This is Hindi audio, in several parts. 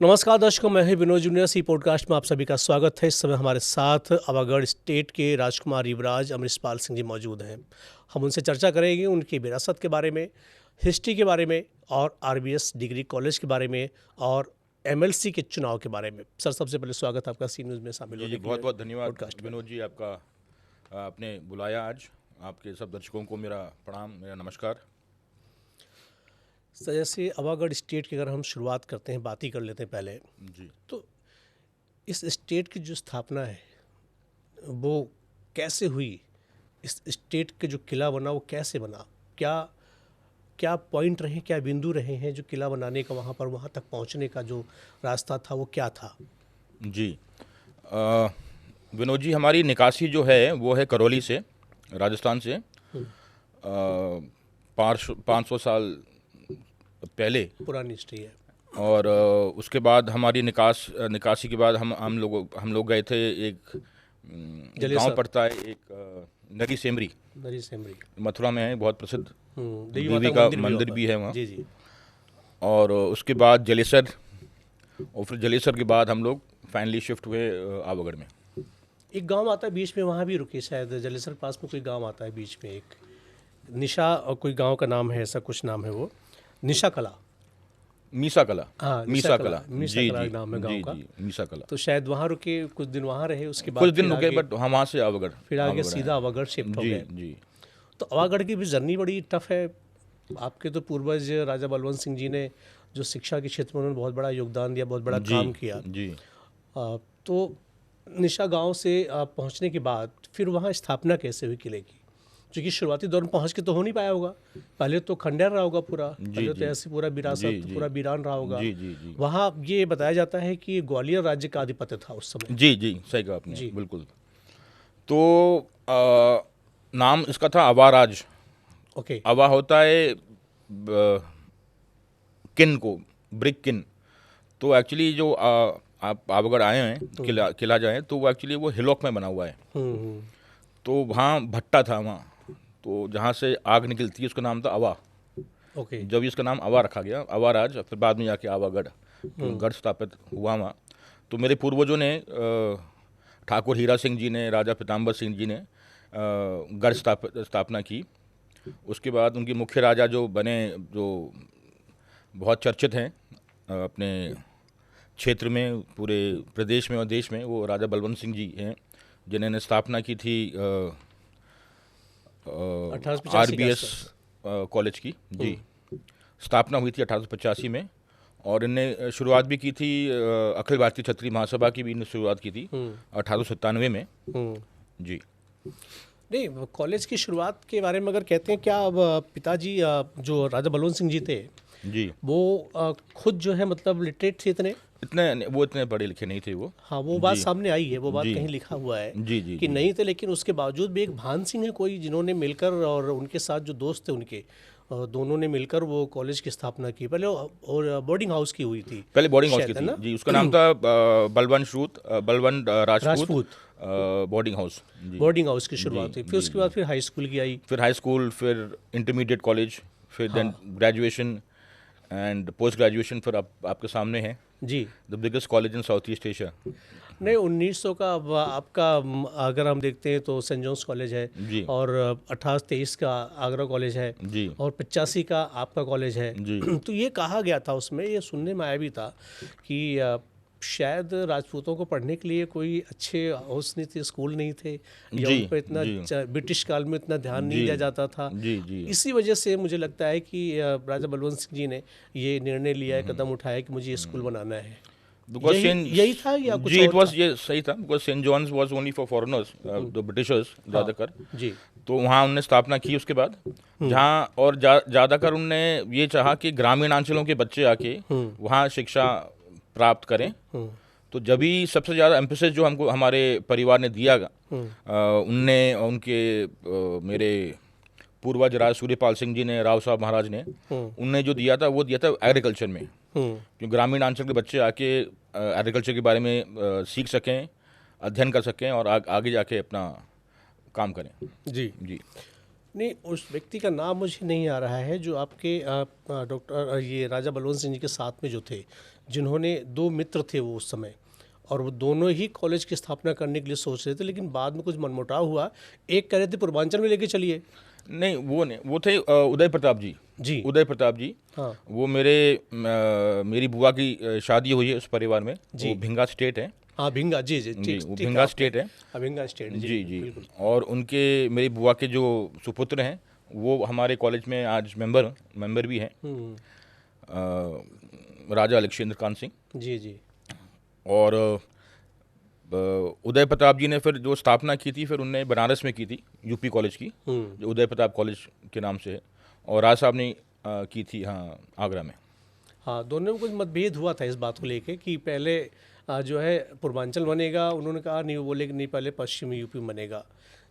नमस्कार दर्शकों, मैं हूं विनोद जूनियर। सी पॉडकास्ट में आप सभी का स्वागत है। इस समय हमारे साथ अवागढ़ स्टेट के राजकुमार युवराज अमृतपाल सिंह जी मौजूद हैं। हम उनसे चर्चा करेंगे उनकी विरासत के बारे में, हिस्ट्री के बारे में और आरबीएस डिग्री कॉलेज के बारे में और एमएलसी के चुनाव के बारे में। सर, सबसे पहले स्वागत आपका सी न्यूज़ में शामिल जी होने के बहुत लिए बहुत धन्यवाद पॉडकास्ट में। विनोद जी, आपका आपने बुलाया आज। आपके सब दर्शकों को मेरा प्रणाम, मेरा नमस्कार। सर, जैसे अवागढ़ स्टेट की अगर हम शुरुआत करते हैं, बात ही कर लेते हैं पहले, जी तो इस स्टेट की जो स्थापना है वो कैसे हुई? इस स्टेट के जो किला बना वो कैसे बना? क्या क्या पॉइंट रहे, क्या बिंदु रहे हैं जो किला बनाने का, वहाँ तक पहुँचने का जो रास्ता था वो क्या था? जी अ, विनोद जी, हमारी निकासी जो है वो है करौली से, राजस्थान से। 500 साल पहले। पुरानी हिस्ट्री है। और उसके बाद हमारी निकासी के बाद हम लोग गए थे। एक गांव जलेसर। पड़ता है, एक नरी सेमरी, नरी सेमरी। मथुरा में है, बहुत प्रसिद्ध देवी देवी माता का का मंदिर भी मंदिर होगा। भी है वहाँ। जी जी। और उसके बाद जलेसर, और फिर जलेसर के बाद हम लोग फाइनली शिफ्ट हुए आवागढ़ में। एक गांव आता है बीच में, वहाँ भी रुके शायद, जलेसर के पास में कोई गांव आता है बीच में, एक निशा और कोई गांव का नाम है, ऐसा कुछ नाम है वो, निशा कला। मीसा कला। हाँ, निशा मीसा कला, कला, निशा जी कला जी नाम है गांव जी का। जी, मीसा कला। तो शायद वहाँ रुके, कुछ दिन वहाँ रहे, उसके कुछ बाद दिन फिर रुके, आगे, बट हम वहाँ से आवागढ़ फिर आगे आवागढ़ सीधा आए। अवागढ़ शिफ्ट हो जी गए। जी तो अवागढ़ की भी जर्नी बड़ी टफ है। आपके तो पूर्वज राजा बलवंत सिंह जी ने जो शिक्षा के क्षेत्र में उन्होंने बहुत बड़ा योगदान दिया, बहुत बड़ा जी काम किया। जी। तो निशा गांव से पहुंचने के बाद फिर वहां स्थापना कैसे हुई किले की? क्योंकि शुरुआती दौर में पहुंच के तो हो नहीं पाया होगा। पहले तो खंडहर रहा होगा पूरा, जी पहले तो जी ऐसे पूरा जी विरासत, जी पूरा वीरान रहा होगा। जी जी जी वहाँ ये बताया जाता है कि ग्वालियर राज्य का आधिपत्य था उस समय। जी जी, सही कहा आपने, जी। बिल्कुल। तो नाम इसका था अवाराज। ओके। अवा होता है किन को, ब्रिक किन। तो एक्चुअली जो आप आवागढ़ आए हैं, किला जाए, तो वो एक्चुअली वो हिलॉक में बना हुआ है। हम्म। तो वहाँ भट्टा था वहाँ, तो जहाँ से आग निकलती है उसका नाम था अवा। ओके। जब इसका नाम अवा रखा गया, अवाराज, फिर बाद में जाके आवागढ़, तो गढ़ स्थापित हुआ वहाँ। तो मेरे पूर्वजों ने, ठाकुर हीरा सिंह जी ने, राजा पीताम्बर सिंह जी ने गढ़ स्थापना की। उसके बाद उनके मुख्य राजा जो बने, जो बहुत चर्चित हैं अपने क्षेत्र में, पूरे प्रदेश में और देश में, वो राजा बलवंत सिंह जी हैं, जिन्होंने स्थापना की थी 1885 के आरबीएस आसपास। कॉलेज की। जी, स्थापना हुई थी 1885 में। और इनने शुरुआत भी की थी अखिल भारतीय क्षत्रिय महासभा की भी इन्होंने शुरुआत की थी 1897 में। हम्म। जी नहीं, वो कॉलेज की शुरुआत के बारे में अगर कहते हैं, क्या अब पिताजी जो राजा बलवंत सिंह जी थे जी। वो खुद जो है मतलब लिटरेट थे इतने? वो इतने पढ़े लिखे नहीं थे वो। हाँ, वो बात जी सामने आई है, वो बात जी कहीं लिखा हुआ है जी जी कि जी नहीं थे, लेकिन उसके बावजूद भी एक भान सिंह है कोई, जिन्होंने मिलकर और उनके साथ जो दोस्त थे उनके, दोनों ने मिलकर वो कॉलेज की स्थापना की पहले, और बोर्डिंग हाउस की हुई थी पहले बोर्डिंग हाउस की शायद, है थी ना? जी। उसका नाम था बलवंत राजपूत राजपूत। Boarding house. जी बोर्डिंग हाउस की जी शुरुआत हुई, फिर जी उसके जी। बाद फिर हाई स्कूल की आई। फिर हाई स्कूल, फिर इंटरमीडिएट कॉलेज, फिर देन हाँ। Graduation and post graduation. फिर आपके सामने है जी। The biggest college in South East Asia. नहीं, 1900 का अब आपका अगर हम देखते हैं तो सेंट जॉन्स कॉलेज है, जी और 1823 का आगरा कॉलेज है, जी और 85 का आपका कॉलेज है। जी तो ये कहा गया था उसमें, ये सुनने में आया भी था कि शायद राजपूतों को पढ़ने के लिए कोई अच्छे हाउस नहीं थे, स्कूल नहीं थे, या जी उन पर इतना जी ब्रिटिश काल में इतना ध्यान नहीं जी दिया जाता था। जी जी इसी वजह से मुझे लगता है कि राजा बलवंत सिंह जी ने ये निर्णय लिया है, कदम उठाया कि मुझे ये स्कूल बनाना है। बिकॉज यही था या कुछ जी, इट और वॉज, था? ये सही था, because saint John's was only for foreigners, the Britishers हाँ। ज़्यादातर। जी। तो वहाँ उनने स्थापना की उसके बाद, जहाँ और ज़्यादातर उनने ये चाहा कि ग्रामीण अंचलों के बच्चे आके वहाँ शिक्षा प्राप्त करें। तो जब भी सबसे ज़्यादा एम्फेसिस जो हमको हमारे परिवार ने दिया, उनने उनके मेरे पूर्वज राज सूर्यपाल सिंह जी ने, राव साहब महाराज ने, उनने जो दिया था वो दिया था एग्रीकल्चर में। क्योंकि ग्रामीण अंचल के बच्चे आके एग्रीकल्चर के बारे में सीख सकें, अध्ययन कर सकें और आगे जाके अपना काम करें। जी। जी नहीं, उस व्यक्ति का नाम मुझे नहीं आ रहा है जो आपके डॉक्टर ये राजा बलवंत सिंह जी के साथ में जो थे, जिन्होंने 2 मित्र थे वो उस समय, और वो दोनों ही कॉलेज की स्थापना करने के लिए सोच रहे थे, लेकिन बाद में कुछ मनमुटाव हुआ। एक कह रहे थे पूर्वांचल में लेके चलिए। नहीं, वो थे उदय प्रताप जी। जी। उदय प्रताप जी। हाँ। वो मेरी बुआ की शादी हुई है उस परिवार में। जी। वो भिंगा स्टेट है। हाँ, भिंगा, जी जी, जी, ठीक वो ठीक, भिंगा आपने- स्टेट है। हाँ, भिंगा स्टेट, जी जी। बिल्कुल। और उनके मेरी बुआ के जो सुपुत्र हैं वो हमारे कॉलेज में आज मेंबर भी हैं। राजा लक्ष्मेंद्र कांत सिंह। जी जी। और उदय प्रताप जी ने फिर जो स्थापना की थी फिर उनने बनारस में की थी, यूपी कॉलेज की, जो उदय प्रताप कॉलेज के नाम से है। और राज साहब ने की थी, हाँ, आगरा में। हाँ, दोनों में कुछ मतभेद हुआ था इस बात को लेके कि पहले जो है पूर्वांचल बनेगा, उन्होंने कहा नहीं, वो बोले कि नहीं, पहले पश्चिमी यूपी बनेगा,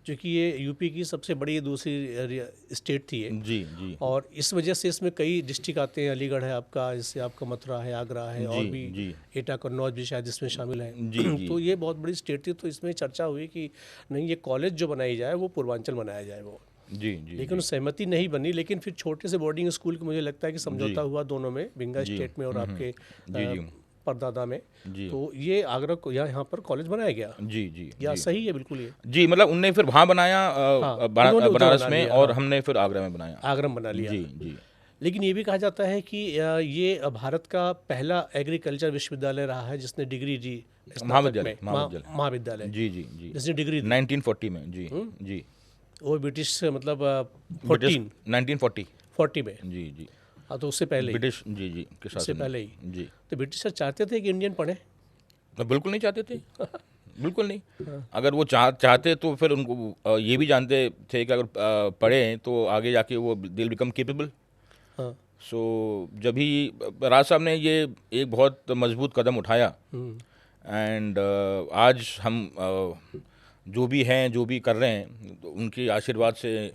जो कि ये यूपी की सबसे बड़ी दूसरी स्टेट थी ये। जी जी। और इस वजह से इसमें कई डिस्ट्रिक्ट आते हैं, अलीगढ़ है आपका, इससे आपका मथुरा है, आगरा है, और भी जी। एटा कन्नौज भी शायद इसमें शामिल है। जी। तो ये बहुत बड़ी स्टेट थी, तो इसमें चर्चा हुई कि नहीं, ये कॉलेज जो बनाई जाए वो पूर्वांचल बनाया जाए वो। जी जी। लेकिन सहमति नहीं बनी, लेकिन फिर छोटे से बोर्डिंग स्कूल के मुझे लगता है कि समझौता हुआ दोनों में, भिंगा स्टेट में और आपके परदादा में। तो ये आगरा को यहाँ पर कॉलेज बनाया गया। जी जी। या सही है बिल्कुल ये? जी, मतलब उनने फिर वहाँ बनाया बनारस में, और हाँ। हमने फिर आगरा में बनाया। आगरा में बना लिया। जी जी। लेकिन ये भी कहा जाता है कि ये भारत का पहला एग्रीकल्चर विश्वविद्यालय रहा है जिसने डिग्री दी, महाविद्यालय। जी जी जी। जिसने डिग्री दी 1940 में। जी जी। वो ब्रिटिश मतलब 1940 में। जी जी। हाँ, तो उससे पहले ब्रिटिश, जी जी, के उससे शासन पहले ही। में। जी। तो ब्रिटिशर चाहते थे कि इंडियन पढ़े? बिल्कुल नहीं चाहते थे। बिल्कुल नहीं। अगर वो चाहते तो फिर उनको ये भी जानते थे कि अगर पढ़े तो आगे जाके वो दिल बिकम केपेबल। हाँ। सो जब ही राज साहब ने ये एक बहुत मजबूत कदम उठाया, एंड आज हम जो भी हैं, जो भी कर रहे हैं, तो उनके आशीर्वाद से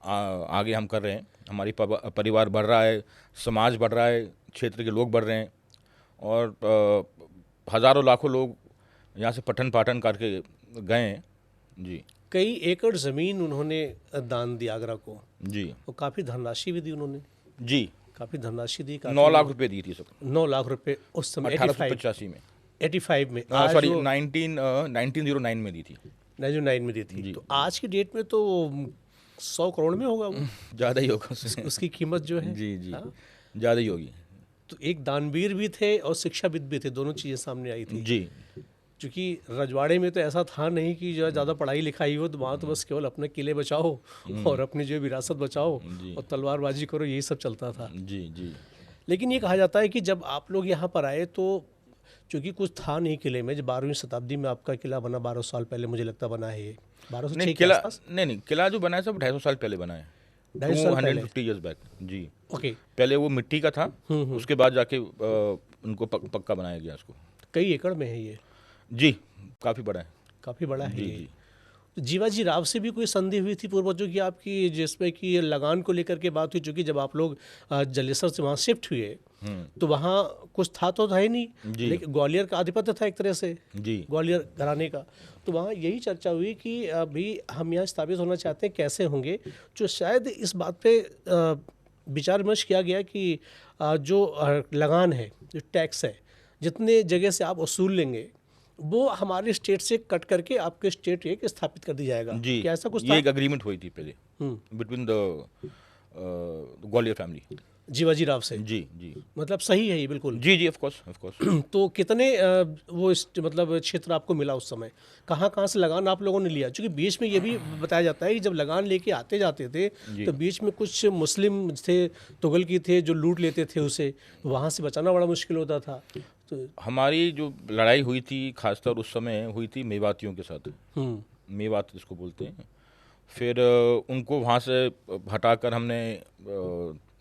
आगे हम कर रहे हैं। हमारी परिवार बढ़ रहा है, समाज बढ़ रहा है, क्षेत्र के लोग बढ़ रहे हैं, और हज़ारों लाखों लोग यहाँ से पठन पाठन करके गए हैं। जी। कई एकड़ ज़मीन उन्होंने दान दी आगरा को। जी। और काफ़ी धनराशि भी दी उन्होंने। जी। काफ़ी धनराशि दी। 9 लाख रुपए दी थी सब। 9 लाख रुपए उस समय 1885 में। 85 में, सॉरी, 1909 में दी थी। 1909 में दी थी। तो आज की डेट में तो 100 करोड़ में होगा वो। ज़्यादा ही होगा उसकी कीमत जो है। जी जी। ज़्यादा ही होगी। तो एक दानवीर भी थे और शिक्षाविद भी थे, दोनों चीज़ें सामने आई थी। जी। क्योंकि रजवाड़े में तो ऐसा था नहीं कि जो ज़्यादा पढ़ाई लिखाई हो, तो वहाँ तो बस केवल अपने किले बचाओ और अपनी जो विरासत बचाओ और तलवारबाजी करो, यही सब चलता था। जी जी। लेकिन ये कहा जाता है कि जब आप लोग यहाँ पर आए तो चूँकि कुछ था नहीं किले में, जब 12वीं शताब्दी में आपका किला बना, 12 साल पहले मुझे लगता बना है ये, 1206 नहीं, के आसपास। नहीं, किला जो बना है सब 250 साल पहले बना है। 250 साल पहले। 250 ईयर्स बैक। जी। ओके। पहले वो मिट्टी का था, उसके बाद जाके उनको पक्का बनाया गया उसको। कई एकड़ में है ये? जी, काफ़ी बड़ा है। काफ़ी बड़ा है जी ये। जी। तो जीवाजी राव से भी कोई संधि हुई थी पूर्वजों की आपकी, जिसमें कि लगान को लेकर के बात हुई? चूँकि जब आप लोग जलेसर से वहाँ शिफ्ट हुए तो वहाँ कुछ था ही नहीं, लेकिन ग्वालियर का आधिपत्य था एक तरह से। जी। ग्वालियर घराने का। तो वहाँ यही चर्चा हुई कि अभी हम यहाँ स्थापित होना चाहते हैं, कैसे होंगे? जो शायद इस बात पे विचार विमर्श किया गया कि जो लगान है, जो टैक्स है, जितने जगह से आप वसूल लेंगे वो हमारे स्टेट से कट करके आपके स्टेट एक स्थापित कर दी जाएगा। जी। क्या ऐसा कुछ ये था? एक एग्रीमेंट हुई थी पहले between the Gwalior family. Jiwaji Rao से? जी जी। मतलब सही है ये बिल्कुल? जी जी, ऑफ कोर्स। तो कितने वो मतलब क्षेत्र आपको मिला उस समय? कहाँ से लगान आप लोगों ने लिया? क्योंकि बीच में ये भी बताया जाता है कि जब लगान लेके आते जाते थे तो बीच में कुछ मुस्लिम थे, तुगल की थे, जो लूट लेते थे उसे, वहाँ से बचाना बड़ा मुश्किल होता था। तो हमारी जो लड़ाई हुई थी खासतौर उस समय हुई थी मेवातियों के साथ। मेवात जिसको बोलते हैं। फिर उनको वहाँ से हटाकर हमने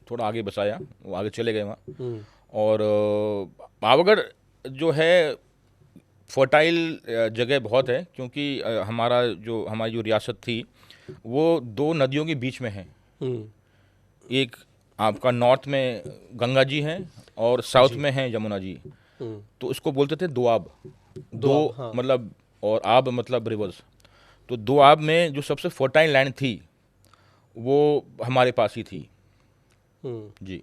थोड़ा आगे बसाया, वो आगे चले गए वहाँ। और पावागढ़ जो है फर्टाइल जगह बहुत है, क्योंकि हमारी जो रियासत थी वो 2 नदियों के बीच में है। एक आपका नॉर्थ में गंगा जी हैं और साउथ में है यमुना जी। तो इसको बोलते थे दोआब। हाँ। मतलब, और आब मतलब रिवर्स। तो दोआब में जो सबसे फर्टाइल लैंड थी वो हमारे पास ही थी। हम्म। जी।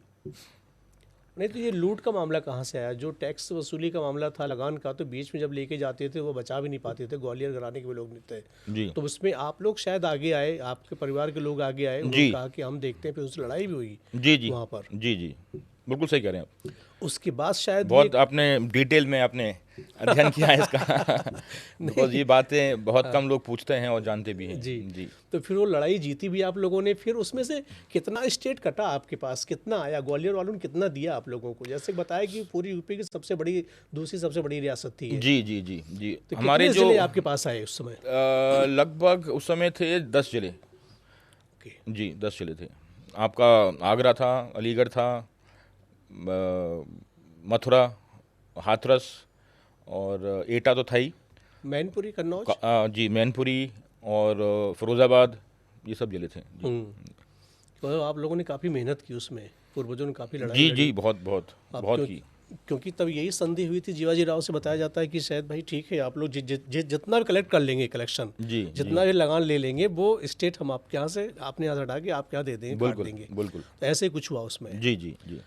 नहीं तो ये लूट का मामला कहाँ से आया? जो टैक्स वसूली का मामला था लगान का, तो बीच में जब लेके जाते थे वो बचा भी नहीं पाते थे, ग्वालियर घराने के भी लोग नहीं थे। जी तो उसमें आप लोग शायद आगे आए, आपके परिवार के लोग आगे आए, उन्होंने जी कहा कि हम देखते हैं, फिर उससे लड़ाई भी हुई जी जी वहाँ पर। जी जी, बिल्कुल सही कह रहे हैं आप। उसके बाद शायद ये बहुत आपने डिटेल में आपने अध्ययन किया है इसका। बिकॉज ये बातें बहुत कम लोग पूछते हैं और जानते भी हैं। जी। जी तो फिर वो लड़ाई जीती भी आप लोगों ने, फिर उसमें से कितना स्टेट कटा आपके पास, कितना आया? ग्वालियर वालों ने कितना दिया आप लोगों को? जैसे बताया कि पूरी यूपी की सबसे बड़ी, दूसरी सबसे बड़ी रियासत थी ये। जी जी जी जी। तो हमारे कितने जो जिले आपके पास आए उस समय? लगभग उस समय थे 10 जिले। ओके। जी 10 जिले थे। आपका आगरा था, अलीगढ़ था, मथुरा, हाथरस और एटा तो था ही। मैनपुरी, कन्नौज। जी मैनपुरी और फिरोज़ाबाद, ये सब जिले थे। जी तो आप लोगों ने काफ़ी मेहनत की उसमें, पूर्वजों ने काफ़ी लड़ाई जी लड़ी। जी, बहुत बहुत आप बहुत की। क्योंकि तब यही संधि हुई थी, जीवाजी राव से बताया जाता है कि शायद भाई ठीक है, आप लोग जितना भी कलेक्ट कर लेंगे, कलेक्शन जी जितना भी लगान ले लेंगे, वो स्टेट हम आपके यहाँ से, आपने यहाँ से हटा के आपके यहाँ दे देंगे, काट बिल्कुल देंगे। बिल्कुल। तो ऐसे ही कुछ हुआ उसमें। जी जी जी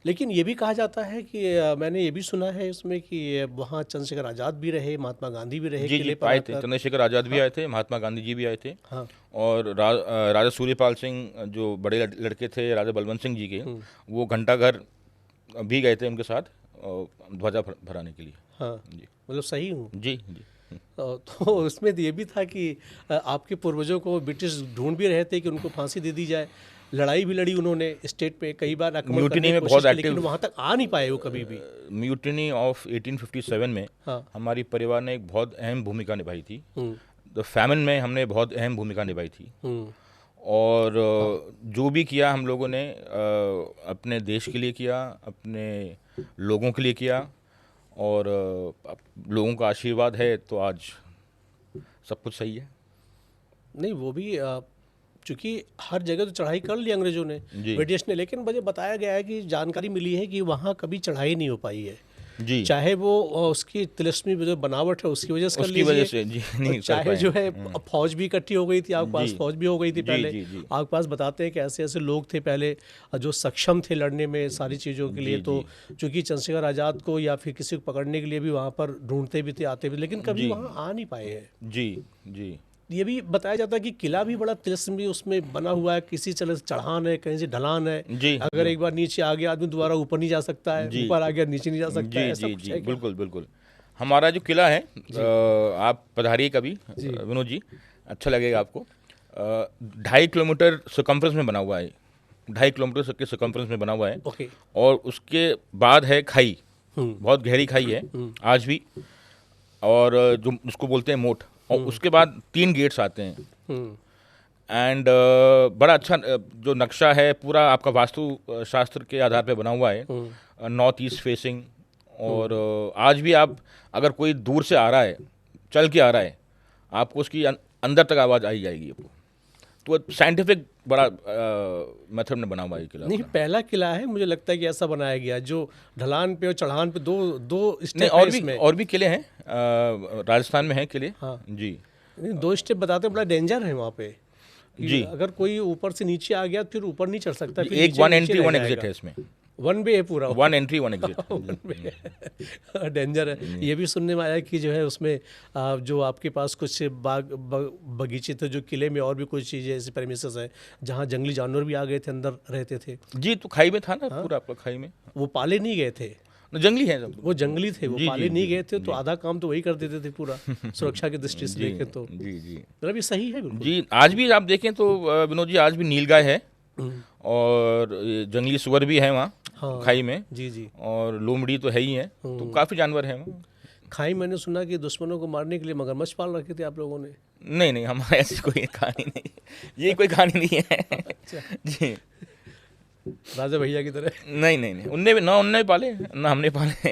लेकिन ये भी कहा जाता है कि मैंने ये भी सुना है इसमें कि वहाँ चंद्रशेखर आज़ाद भी रहे, महात्मा गांधी भी रहे जी जी, किले पर आए थे। आकर। चंद्रशेखर आज़ाद भी आए थे, महात्मा गांधी जी भी आए थे। हाँ। और राजा सूर्यपाल सिंह जो बड़े लड़के थे राजा बलवंत सिंह जी के, वो घंटा घर भी गए थे उनके साथ ध्वजा फहराने के लिए। हाँ, जी मतलब सही हूँ। जी जी तो उसमें ये भी था कि आपके पूर्वजों को ब्रिटिश ढूंढ भी रहे थे कि उनको फांसी दे दी जाए। लड़ाई भी लड़ी उन्होंने स्टेट पे, कई बार आक्रमण म्यूटिनी करने की में कोशिश बहुत की, लेकिन एक्टिव। वहाँ तक आ नहीं पाए वो कभी भी। म्यूटिनी ऑफ 1857 में हाँ। हमारी परिवार ने एक बहुत अहम भूमिका निभाई थी। हम्म। द फैमिन में हमने बहुत अहम भूमिका निभाई थी। हम्म। और जो भी किया हम लोगों ने अपने देश के लिए किया, अपने लोगों के लिए किया, और लोगों का आशीर्वाद है तो आज सब कुछ सही है। नहीं, वो भी चूंकि हर जगह तो चढ़ाई कर ली अंग्रेजों ने, जी ब्रिटिश ने, लेकिन मुझे बताया गया है कि जानकारी मिली है कि वहाँ कभी चढ़ाई नहीं हो पाई है। जी, चाहे वो उसकी तिलिस्मी जो बनावट है उसकी वजह से कर उसकी वजह लीजिए, से जी नहीं कर चाहे पाए। जो है फौज भी इकट्ठी हो गई थी, आपके पास जी फौज भी हो गई थी जी पहले। जी जी आपके पास बताते हैं कि ऐसे ऐसे लोग थे पहले जो सक्षम थे लड़ने में सारी चीज़ों के लिए। जी तो चूंकि चंद्रशेखर आज़ाद को या फिर किसी को पकड़ने के लिए भी वहाँ पर ढूंढते भी थे, आते भी, लेकिन कभी जी वहाँ आ नहीं पाए हैं। जी जी ये भी बताया जाता है कि किला भी बड़ा तिलिस्मी उसमें बना हुआ है, किसी तरह से चढ़ान है, कहीं से ढलान है। जी अगर एक बार नीचे आ गया आदमी दोबारा ऊपर नहीं जा सकता है, जी ऊपर आ गया नीचे नहीं जा सकता है, जी ऐसा जी कुछ जी, है क्या? बिल्कुल बिल्कुल। हमारा जो किला है, आप पधारिए कभी विनोद जी, अच्छा लगेगा आपको। 2.5 किलोमीटर सर्कम्फ्रेंस में बना हुआ है, 2.5 किलोमीटर के सर्कम्फ्रेंस में बना हुआ है। ओके। और उसके बाद है खाई, हम्म। बहुत गहरी खाई है आज भी, और जो उसको बोलते हैं मोट। और उसके बाद 3 गेट्स आते हैं। हम्म। एंड बड़ा अच्छा जो नक्शा है पूरा आपका वास्तु शास्त्र के आधार पे बना हुआ है, नॉर्थ ईस्ट फेसिंग। और आज भी आप अगर कोई दूर से आ रहा है, चल के आ रहा है, आपको उसकी अंदर तक आवाज़ आई जाएगी आपको। तो साइंटिफिक बड़ा मेथड में बना हुआ है किला। नहीं, पहला किला है मुझे लगता है कि ऐसा बनाया गया जो ढलान पे और चढ़ान पे दो दो नहीं, स्टेप है इसमें। और भी किले हैं, राजस्थान में हैं किले। हाँ। जी नहीं, 2 स्टेप बताते हैं, बड़ा डेंजर है वहाँ पे कि जी। अगर कोई ऊपर से नीचे आ गया फिर ऊपर नहीं चढ़ सकता, फिर एक नीचे 1 नीचे एंट्री रह 1 एग्जिट जाएगा। है इसमें। 1 वे है पूरा। 1 एंट्री 1 एग्जिट। डेंजर है। ये भी सुनने में आया कि जो है उसमें जो आपके पास कुछ बगीचे थे, जो किले में और भी कुछ चीज़ें ऐसी प्रेमिसेस हैं जहाँ जंगली जानवर भी आ गए थे, अंदर रहते थे। जी, तो खाई में था ना पूरा आपका, खाई में वो पाले नहीं गए थे, जंगली है सब। वो जंगली थे, वो जी, पाले जी, नहीं जी, गए थे, तो आधा काम तो वही कर देते थे पूरा सुरक्षा की दृष्टि से जी देखें तो। जी जी मतलब ये सही है बिल्कुल। जी। आज भी आप देखें तो विनोद जी, आज भी नीलगाय है, और ये जंगली सुअर भी है वहाँ। हाँ। खाई में। जी जी। और लोमड़ी तो है ही है, तो काफ़ी जानवर हैं वहाँ। खाई मैंने सुना कि दुश्मनों को मारने के लिए मगरमच्छ पाल रखे थे आप लोगों ने। नहीं नहीं, हमारे ऐसी कोई कहानी नहीं, ये कोई कहानी नहीं है। जी, राजा भैया की तरह नहीं नहीं नहीं, उनने पाले ना हमने पाले।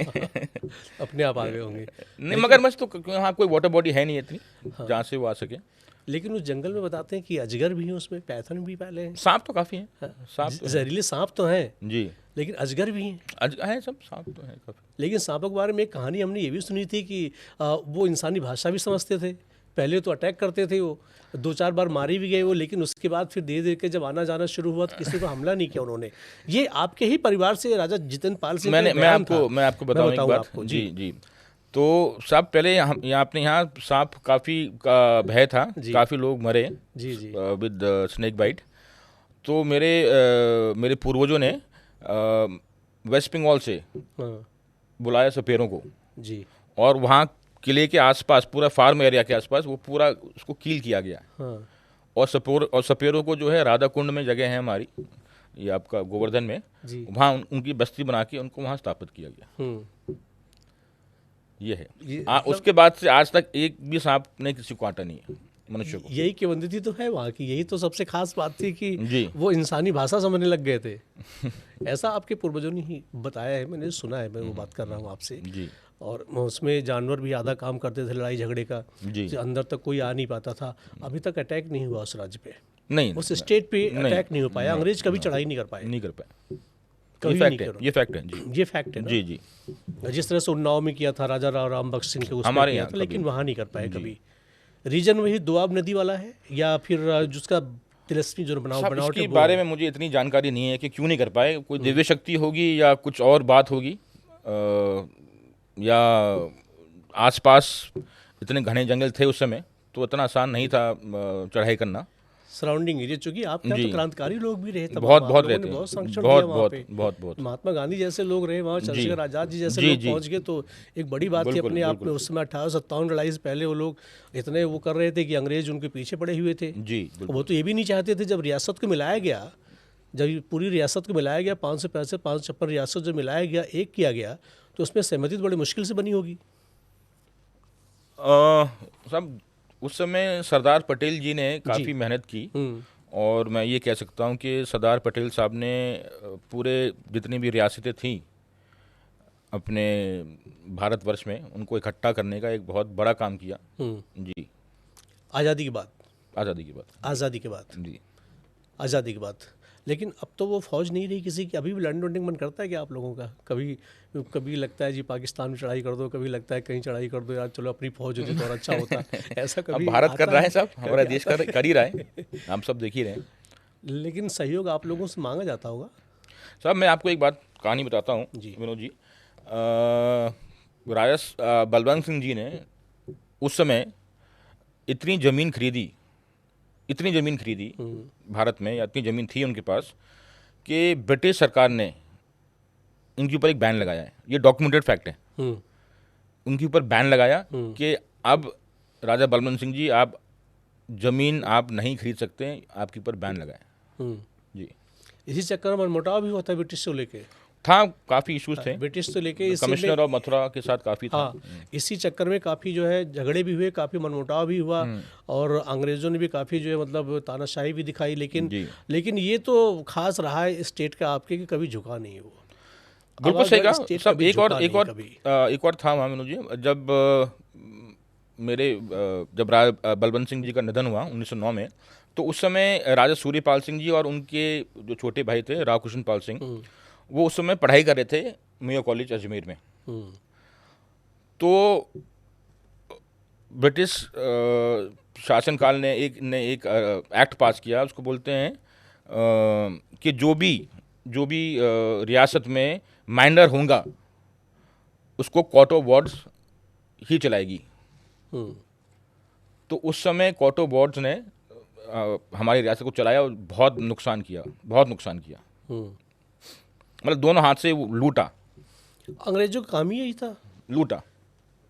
अपने आप आ गए होंगे। नहीं, मगरमच्छ तो यहाँ कोई वाटर बॉडी है नहीं इतनी जहाँ से वो आ सके। लेकिन उस जंगल में बताते हैं कि अजगर भी हैं उसमें, पैथन भी पाले हैं। सांप तो काफ़ी हैं, सांप तो जहरीले सांप तो हैं, जी, लेकिन अजगर भी हैं। है सब, सांप तो है काफ़ी। लेकिन सांपों के बारे में एक कहानी हमने ये भी सुनी थी कि वो इंसानी भाषा भी समझते थे, पहले तो अटैक करते थे वो, 2-4 बार मारी भी गए वो, लेकिन उसके बाद फिर धीरे धीरे के जब आना जाना शुरू हुआ तो किसी को हमला नहीं किया उन्होंने। ये आपके ही परिवार से राजा जितन पाल सिंह का बयान था। मैं आपको बताऊं एक बात। आपको, जी जी। तो साहब पहले हम यहाँ अपने यहाँ सांप काफ़ी का भय था, काफ़ी लोग मरे जी जी विद स्नेक बाइट। तो मेरे पूर्वजों ने वेस्ट बंगाल से हाँ बुलाया सपेरों को जी और वहाँ किले के आसपास, पूरा फार्म एरिया के आसपास वो पूरा उसको कील किया गया। हाँ और सपेरों को जो है राधा कुंड में जगह है हमारी, ये आपका गोवर्धन में, जी वहाँ उनकी बस्ती बना के उनको वहाँ स्थापित किया गया। ये है। उसके बाद से आज तक एक भी सांप ने किसी को काटा नहीं है, मनुष्य को। यही किंवदंती तो है वहाँ की, यही तो सबसे खास बात थी कि जी। वो इंसानी भाषा समझने लग गए थे। ऐसा आपके पूर्वजों ने ही बताया है, मैंने सुना है, मैं वो बात कर रहा हूँ आपसे। जी। और उसमें जानवर भी आधा काम करते थे लड़ाई झगड़े का, जी। अंदर तक कोई आ नहीं पाता था। अभी तक अटैक नहीं हुआ उस राज्य पे, नहीं, उस स्टेट पे अटैक नहीं हो पाया, अंग्रेज कभी चढ़ाई नहीं कर पाए, नहीं कर पाए। कभी ये नहीं फैक्ट है, करो। ये फैक्ट है जी। ये फैक्ट है ना? जी जी। जिस तरह से उन्नाव में किया था राजा राम बख्श सिंह के, उसमें हमारे किया यहाँ था, लेकिन कभी वहाँ नहीं कर पाए कभी। रीजन वही दोआब नदी वाला है या फिर जिसका तिलस्मी जो साहब बनावट इसके बारे में मुझे इतनी जानकारी नहीं है कि क्यों नहीं कर पाए। कोई दिव्य शक्ति होगी या कुछ और बात होगी, या आसपास इतने घने जंगल थे उस समय, तो इतना आसान नहीं था चढ़ाई करना। सराउंडिंग एरिया, चूंकि आप क्या जी। तो क्रांतिकारी लोग भी रहे तब, बहुत आप बहुत लोगों रहते ने हैं, बहुत संरक्षण बहुत दिया वहाँ बहुत पे। बहुत बहुत। महात्मा गांधी जैसे लोग रहे वहाँ, चंद्रशेखर आजाद जी जैसे जी, लोग जी। पहुँच गए, तो एक बड़ी बात थी बिल्कुल, अपने आप में। बिल्कुल। उस समय 1857 लड़ाई से पहले वो लोग इतने वो कर रहे थे कि अंग्रेज उनके पीछे पड़े हुए थे। जी बिल्कुल। वो तो ये भी नहीं चाहते थे, जब रियासत को मिलाया गया, जब ये पूरी रियासत को मिलाया गया, 565 556 रियासत जब मिलाया गया, एक किया गया, तो उसमें सहमति तो बड़ी मुश्किल से बनी होगी। सब उस समय सरदार पटेल जी ने काफ़ी मेहनत की, और मैं ये कह सकता हूँ कि सरदार पटेल साहब ने पूरे जितनी भी रियासतें थीं अपने भारतवर्ष में, उनको इकट्ठा करने का एक बहुत बड़ा काम किया। जी। आज़ादी की बात, आज़ादी की बात। आज़ादी के बाद, जी। आज़ादी की बात। लेकिन अब तो वो फौज नहीं रही किसी की। अभी भी लैंड होल्डिंग मन करता है क्या आप लोगों का? कभी कभी लगता है जी पाकिस्तान में चढ़ाई कर दो, कभी लगता है कहीं चढ़ाई कर दो, यार चलो अपनी फौज होती तो और अच्छा होता। ऐसा अब कभी भारत कर आता रहा है साहब, हमारा देश आता कर ही रहा है, हम सब देख ही रहे हैं। लेकिन सहयोग आप लोगों से मांगा जाता होगा। साहब मैं आपको एक बात कहानी बताता हूँ जी। विनोद जी। राजा बलवंत सिंह जी ने उस समय इतनी ज़मीन खरीदी भारत में, या इतनी ज़मीन थी उनके पास, कि ब्रिटिश सरकार ने इनके ऊपर एक बैन लगाया है। ये डॉक्यूमेंटेड फैक्ट है। उनके ऊपर बैन लगाया कि अब राजा बलवंत सिंह जी, आप ज़मीन आप नहीं खरीद सकते, आपके ऊपर बैन लगाया। जी। इसी चक्कर में मनमुटाव भी हुआ था ब्रिटिश से लेके, था, काफ़ी इश्यूज थे ब्रिटिश से लेके कमिश्नर ऑफ मथुरा के साथ, काफ़ी था। हाँ, इसी चक्कर में काफ़ी जो है झगड़े भी हुए, काफ़ी मनमुटाव भी हुआ, और अंग्रेज़ों ने भी काफ़ी जो है मतलब तानाशाही भी दिखाई। लेकिन ये तो खास रहा है स्टेट का आपके कि कभी झुका नहीं वो। बिल्कुल सही कहा स्टेट सब। कभी एक झुका नहीं कभी। और था वहाँ मनोज जी, जब जब राजा बलवंत सिंह जी का निधन हुआ 1909 में, तो उस समय राजा सूर्यपाल सिंह जी और उनके जो छोटे भाई थे राव कृष्ण पाल सिंह, वो उस समय पढ़ाई कर रहे थे मेयो कॉलेज अजमेर में। तो ब्रिटिश शासनकाल ने एक एक्ट पास किया, उसको बोलते हैं कि जो भी रियासत में माइनर होगा उसको कोर्ट ऑफ वार्ड्स ही चलाएगी। तो उस समय कोर्ट ऑफ वार्ड्स ने हमारी रियासत को चलाया और बहुत नुकसान किया। मतलब दोनों हाथ से वो लूटा। अंग्रेजों का काम ही यही था, लूटा।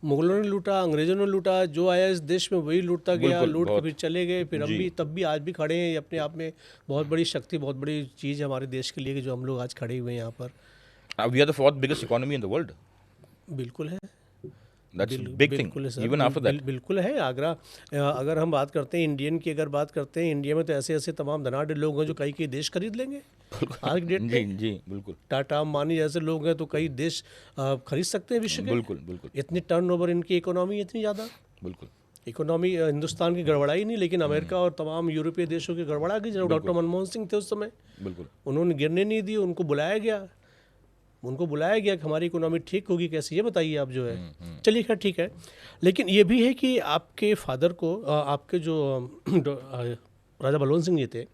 मुगलों ने लूटा, अंग्रेजों ने लूटा, जो आया इस देश में वही लूटता गया, लूट के फिर चले गए। फिर हम भी तब भी आज भी खड़े हैं। अपने आप में बहुत बड़ी शक्ति, बहुत बड़ी चीज़ है हमारे देश के लिए कि जो हम लोग आज खड़े हुए हैं यहाँ पर। We are the fourth biggest economy in the world. बिल्कुल है, that's big thing even after that. बिल्कुल है। आगरा, अगर हम बात करते हैं इंडियन की, अगर बात करते हैं इंडिया में, तो ऐसे ऐसे तमाम धनाढ़ लोग हैं जो कई देश खरीद लेंगे आज की डेट में। जी बिल्कुल। टाटा अंबानी जैसे लोग हैं तो कई देश खरीद सकते हैं विश्व के। बिल्कुल। इतनी टर्नओवर इनकी इकोनॉमी इतनी ज़्यादा। बिल्कुल। इकोनॉमी हिंदुस्तान की गड़बड़ाई नहीं, लेकिन अमेरिका और तमाम यूरोपीय देशों की गड़बड़ा गई। जब डॉक्टर मनमोहन सिंह थे उस समय, बिल्कुल, उन्होंने गिरने नहीं दी, उनको बुलाया गया। उनको बुलाया गया कि हमारी इकोनॉमी ठीक होगी कैसे, ये बताइए आप जो है। चलिए खैर ठीक है, लेकिन ये भी है कि आपके फादर को आपके जो राजा बलवंत सिंह जी थे,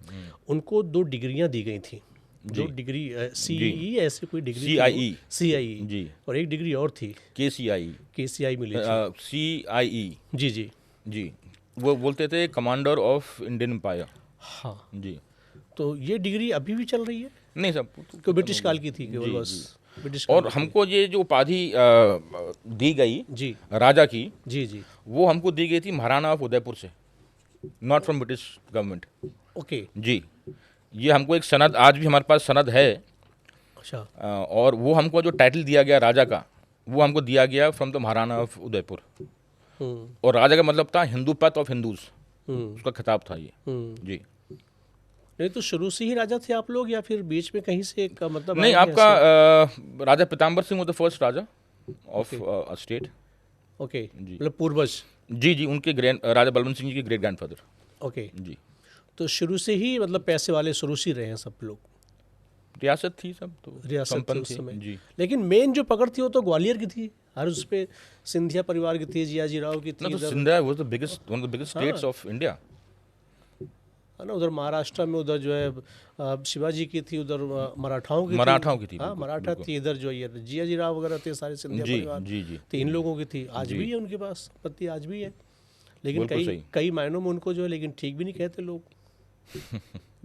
उनको 2 डिग्रियां दी गई थी। 2 डिग्री CEE ऐसे कोई डिग्री CIE CIE जी, और एक डिग्री और थी KCIE KCI मिली थी। CIE जी जी जी, वो बोलते थे कमांडर ऑफ इंडियन एम्पायर हाँ। जी। तो ये डिग्री अभी भी चल रही है? नहीं सब तो ब्रिटिश काल की थी केवल, जी, बस ब्रिटिश काल और की थी। हमको ये जो उपाधि दी गई जी राजा की, जी जी वो हमको दी गई थी महाराणा ऑफ उदयपुर से, not from British government okay जी। ये हमको एक सनद, आज भी हमारे पास सनद है, अच्छा और वो हमको जो टाइटल दिया गया राजा का, वो हमको दिया गया from the Maharana of Udaipur. और राजा का मतलब था हिंदू पैथ ऑफ हिंदूज, उसका खिताब था ये जी। नहीं तो शुरू से ही राजा थे आप लोग या फिर बीच में कहीं से एक मतलब नहीं, आया कि आपका ऐसे? Raja Pitambar Singh the first Raja of state okay जी। मतलब पूर्वज। जी जी, उनके राजा बलवंत सिंह जी के ग्रेट ग्रैंडफादर ओके जी। तो शुरू से ही मतलब पैसे वाले शुरू से ही रहे हैं सब लोग, रियासत थी सब तो, रियासत थी संपन्न उस थी समय। जी। लेकिन मेन जो पकड़ थी वो तो ग्वालियर की थी, हर उस पे सिंधिया परिवार की थी, जियाजी राव की ना थी तो इधर, Scindia was the biggest, one of the biggest states of India. है ना। उधर महाराष्ट्र में उधर जो है शिवाजी की थी, उधर मराठाओं की मराठाओं की थी, हाँ बिल्कुल, मराठा बिल्कुल। थी, इधर जो ये जियाजी राव वगैरह थे सारे सिंधिया जी परिवार, जी जी, 3 लोगों की थी। आज जी। भी है उनके पास संपत्ति, आज भी है। लेकिन बिल्कुल कई सही। कई मायनों में उनको जो है लेकिन ठीक भी नहीं कहते लोग।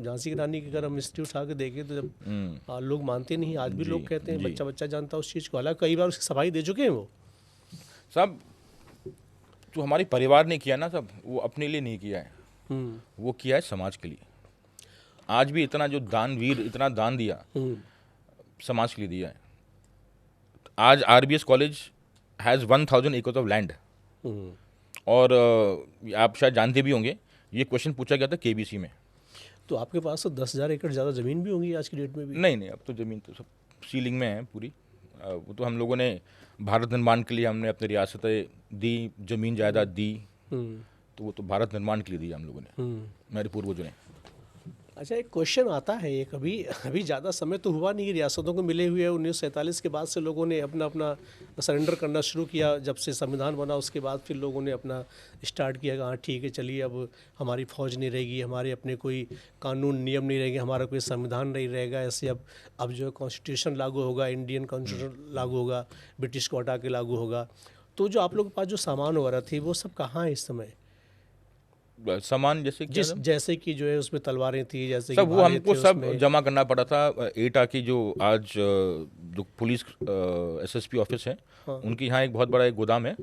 झांसी की रानी की अगर हम हिस्ट्री उठा के देखें तो जब लोग मानते नहीं, आज भी जी, लोग कहते हैं, जी। बच्चा बच्चा जानता है उस चीज़ को। हालांकि कई बार उसकी सफाई दे चुके हैं वो। सब जो हमारे परिवार ने किया ना, सब वो अपने लिए नहीं किया है, वो किया है समाज के लिए। आज भी इतना जो दानवीर, इतना दान दिया समाज के लिए दिया है। आज RBS college has 1000 acres of land, और आप शायद जानते भी होंगे, ये क्वेश्चन पूछा गया था KBC में। तो आपके पास तो 10,000 एकड़ ज़्यादा ज़मीन भी होंगी आज की डेट में भी। नहीं नहीं, अब तो ज़मीन तो सब सीलिंग में है पूरी। वो तो हम लोगों ने भारत निर्माण के लिए हमने अपनी रियासतें दी, ज़मीन जायदाद दी, तो वो तो भारत निर्माण के लिए दी हम लोगों ने, मेरे पूर्वजों ने। अच्छा एक क्वेश्चन आता है, एक अभी ज़्यादा समय तो हुआ नहीं, रियासतों को मिले हुए 1947 के बाद से लोगों ने अपना अपना सरेंडर करना शुरू किया। जब से संविधान बना उसके बाद फिर लोगों ने अपना स्टार्ट किया कि हाँ ठीक है चलिए अब हमारी फ़ौज नहीं रहेगी, हमारे अपने कोई कानून नियम नहीं रहेंगे, हमारा कोई संविधान नहीं रहेगा। ऐसे अब जो है कॉन्स्टिट्यूशन लागू होगा, इंडियन कॉन्स्टिट्यूशन लागू होगा, ब्रिटिश को हटा के लागू होगा। तो जो आप लोगों के पास जो सामान वगैरह थी वो सब कहाँ है इस समय? सामान जैसे क्या था? जैसे कि जो है उसमें तलवारें थी, जैसे सब कि वो भाले हमको थे सब उसमें। जमा करना पड़ा था। एटा की जो आज जो पुलिस SSP ऑफिस है, उनके यहाँ एक बहुत बड़ा एक गोदाम है।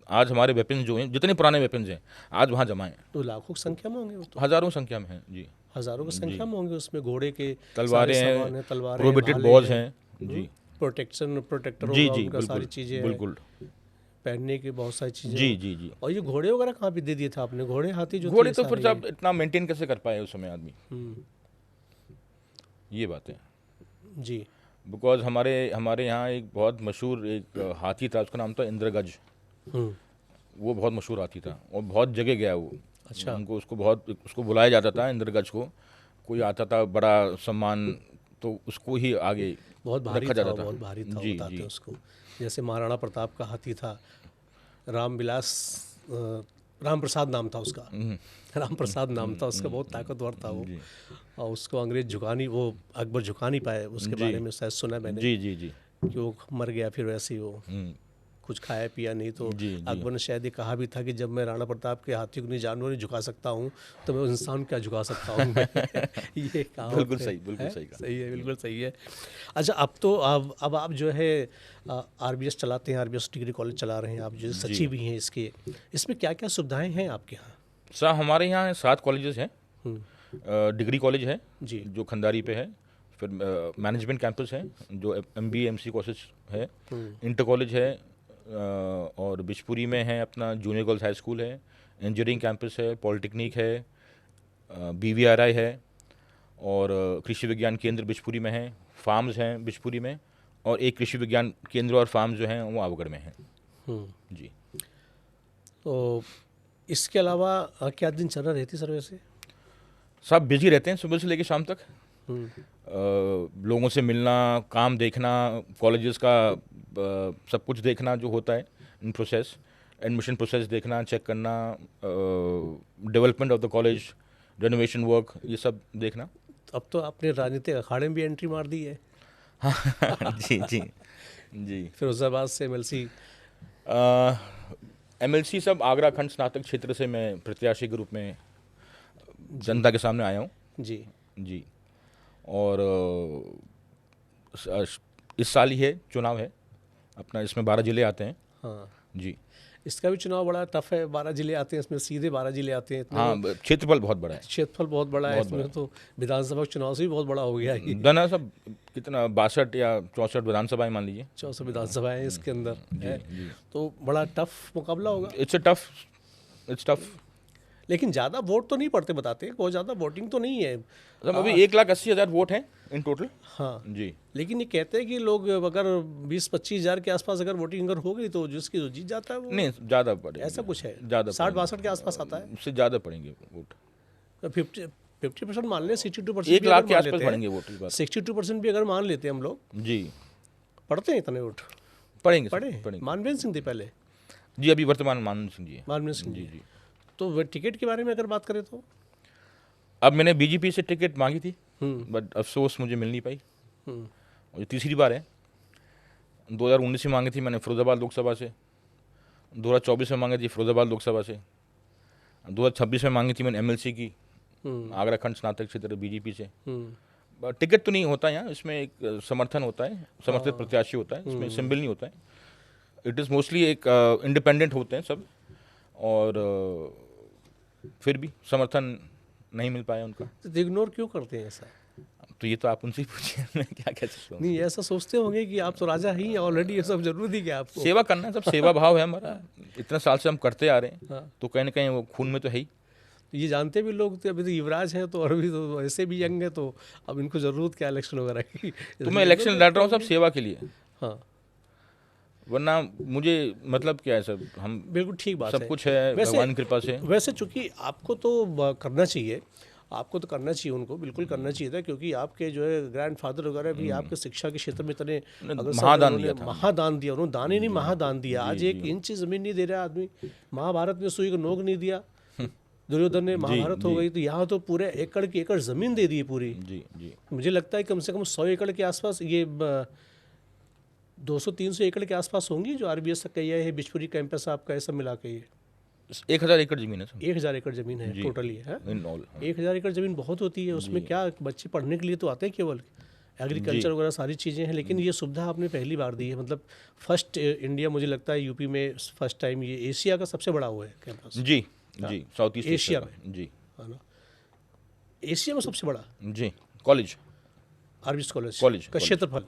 आज हमारे वेपन्स जो हैं, जितने पुराने वेपन्स हैं, आज वहाँ जमा हैं। तो लाखों की संख्या में होंगे वो तो, हज़ारों संख्या में हैं जी। हज़ारों की संख्या में होंगे। उसमें घोड़े के तलवारें सारे हैं, सामान हैं, तलवारें, प्रोहिबिटेड भाले बॉल्स हैं, हैं जी। प्रोटेक्टर जी होगा जी, उनका, सारी बिल्कुल चीज़ें हैं, बिल्कुल पहनने की बहुत सारी चीज़ें जी हैं। जी जी। और ये घोड़े वगैरह कहाँ पे दे दिए थे आपने? घोड़े हाथी जो घोड़े थे तो फिर सारे सब इतना मेंटेन कैसे कर पाए उस समय आदमी, ये बात है। जी बिकॉज हमारे हमारे यहाँ एक बहुत मशहूर एक हाथी था, उसका नाम था इंद्रगज। हम्म, वो बहुत मशहूर हाथी था और बहुत जगह गया वो। अच्छा। उनको उसको बुलाया जाता था इंद्रगज को। कोई आता था बड़ा सम्मान, तो उसको ही आगे बहुत भारी रखा था जाता वो, था। बहुत भारी था, जी बताते जी हैं उसको। जैसे महाराणा प्रताप का हाथी था, रामविलास राम प्रसाद नाम था उसका, राम प्रसाद नाम था उसका, बहुत ताकतवर था वो। जी और उसको अंग्रेज झुका नहीं, वो अकबर झुका नहीं पाए। उसके जी बारे में शायद सुना मैंने जी जी जी कि वो मर गया, फिर वैसे ही वो कुछ खाया पिया नहीं। तो जी जी। अकबर ने शायद ये कहा भी था कि जब मैं राणा प्रताप के हाथी को नहीं, जानवर नहीं झुका सकता हूँ, तो मैं इंसान क्या झुका सकता हूँ मैं। ये कहा बिल्कुल सही, बिल्कुल सही कहा। सही है, बिल्कुल सही है। अच्छा अब तो अब आप जो है RBS चलाते हैं, RBS डिग्री कॉलेज चला रहे हैं आप, जो सचिव भी हैं इसके। इसमें क्या क्या सुविधाएं हैं आपके यहाँ? सर हमारे यहाँ 7 कॉलेजेस हैं। डिग्री कॉलेज है जी जो खंडारी पे है, फिर मैनेजमेंट कैंपस है जो MBA MC कोर्सेज है, इंटर कॉलेज है, और बिशपुरी में है अपना जूनियर गर्ल्स हाई स्कूल है, इंजीनियरिंग कैंपस है, पॉलिटेक्निक है, BVRI है, और कृषि विज्ञान केंद्र बिशपुरी में है, फार्म्स हैं बिशपुरी में, और एक कृषि विज्ञान केंद्र और फार्म्स जो हैं वो आवगढ़ में हैं जी। तो इसके अलावा क्या दिनचर्या रहती सर वैसे? सब बिजी रहते हैं सुबह से लेकर शाम तक। लोगों से मिलना, काम देखना, कॉलेजेस का सब कुछ देखना जो होता है इन प्रोसेस, एडमिशन प्रोसेस देखना, चेक करना, development of the college, renovation work, ये सब देखना। अब तो आपने राजनीतिक अखाड़े में भी एंट्री मार दी है। जी जी जी। फिरोजाबाद से एमएलसी। एमएलसी सब आगरा खंड स्नातक क्षेत्र से मैं प्रत्याशी के रूप में जनता के सामने आया हूँ। जी जी। और इस साल ही है चुनाव है अपना, इसमें 12 जिले आते हैं। हाँ, जी। इसका भी चुनाव बड़ा टफ है। 12 जिले आते हैं, इसमें सीधे 12 जिले आते हैं। हाँ, क्षेत्रफल बहुत बड़ा है। क्षेत्रफल बहुत बड़ा है, इसमें तो विधानसभा चुनाव से भी बहुत बड़ा हो गया है। दना सब कितना 62 या 64 विधानसभाएं मान लीजिए, 64 विधानसभाएं इसके अंदर है। जी। तो बड़ा टफ मुकाबला होगा। It's tough. लेकिन ज़्यादा वोट तो नहीं पड़ते, बताते हैं बहुत ज़्यादा वोटिंग तो नहीं है। मतलब अभी 1,80,000 वोट हैं इन टोटल। हाँ जी। लेकिन ये कहते हैं कि लोग अगर 20-25 हज़ार के आसपास अगर वोटिंग अगर हो गई तो जिसकी जो जीत जाता है वो। नहीं, ज़्यादा पड़ेंगे। ऐसा कुछ है, ज़्यादा 60-62 के आसपास आता है। उससे ज़्यादा पड़ेंगे वोट। 50% मान लें, 62% 1 लाख के आसपास पड़ेंगे वोट इस बार। 62% भी अगर मान लेते हैं हम लोग, जी। पढ़ते हैं इतने वोट? पड़ेंगे पढ़े मानवेंद्र सिंह थे पहले। जी, अभी वर्तमान मानवेंद्र सिंह जी है। मानवेंद्र सिंह जी जी। जी। तो वो टिकट के बारे में अगर बात करें तो अब मैंने बीजेपी से टिकट मांगी थी, बट अफसोस मुझे मिल नहीं पाई। और ये तीसरी बार है। 2019 में मांगी थी मैंने फिरोजाबाद लोकसभा से, 2024 में मांगी थी फिरोजाबाद लोकसभा से, 2026 में मांगी थी मैंने एमएलसी की आगरा खंड स्नातक क्षेत्र बीजेपी से। बट टिकट तो नहीं होता यहाँ, इसमें एक समर्थन होता है, समर्थित प्रत्याशी होता है, इसमें सिंबल नहीं होता है। इट इज़ मोस्टली एक इंडिपेंडेंट होते हैं सब, और फिर भी समर्थन नहीं मिल पाया उनका। तो इग्नोर क्यों करते हैं ऐसा? तो ये तो आप उनसे ही पूछिए, मैं क्या कह सकता हूँ। नहीं, ऐसा सोचते होंगे कि आप तो राजा ही ऑलरेडी, ये सब जरूरी क्या आपको? सेवा करना है, सब सेवा भाव है हमारा, इतना साल से हम करते आ रहे हैं। हाँ। तो कहीं ना कहीं वो खून में तो है ही। ये जानते भी लोग थे, अभी तो युवराज हैं तो, और अभी तो ऐसे भी यंग है, तो अब इनको जरूरत क्या इलेक्शन वगैरह की? तो मैं इलेक्शन लड़ रहा हूँ सब सेवा के लिए। हाँ, वरना मुझे मतलब क्या है सर, हम बिल्कुल ठीक बात सब है। कुछ है भगवान की कृपा से। वैसे चूंकि आपको तो करना चाहिए, आपको तो करना चाहिए, उनको बिल्कुल करना चाहिए था, क्योंकि आपके जो है ग्रैंडफादर वगैरह भी आपके शिक्षा के क्षेत्र में इतने महादान दिया था। महादान दिया उन्होंने, दान ही नहीं महादान दिया। आज 1 इंच जमीन नहीं दे रहा आदमी। महाभारत में सुई को नोक नहीं दिया, दुर्योधन ने महाभारत हो गई, तो यहाँ तो पूरे एकड़ की एकड़ जमीन दे दी पूरी। जी जी। मुझे लगता है कम से कम 100 एकड़ के आसपास, ये 200-300 एकड़ के आसपास होंगी जो आरबीएस का ये है, बिजपुरी कैंपस आपका, ऐसा मिला के ये 1,000 एकड़ जमीन है सर। 1000 एकड़ जमीन है टोटली है। इन ऑल 1000 एकड़ जमीन बहुत होती है, उसमें क्या बच्चे पढ़ने के लिए तो आते हैं, केवल एग्रीकल्चर वगैरह सारी चीज़ें हैं, लेकिन ये सुविधा आपने पहली बार दी है। मतलब फर्स्ट इंडिया, मुझे लगता है यूपी में फर्स्ट टाइम, ये एशिया का सबसे बड़ा हुआ है कैंपस। जी जी, साउथ ईस्ट एशिया में। जी, है ना, एशिया में सबसे बड़ा जी। कॉलेज, आरबीएस कॉलेज कॉलेज का क्षेत्रफल।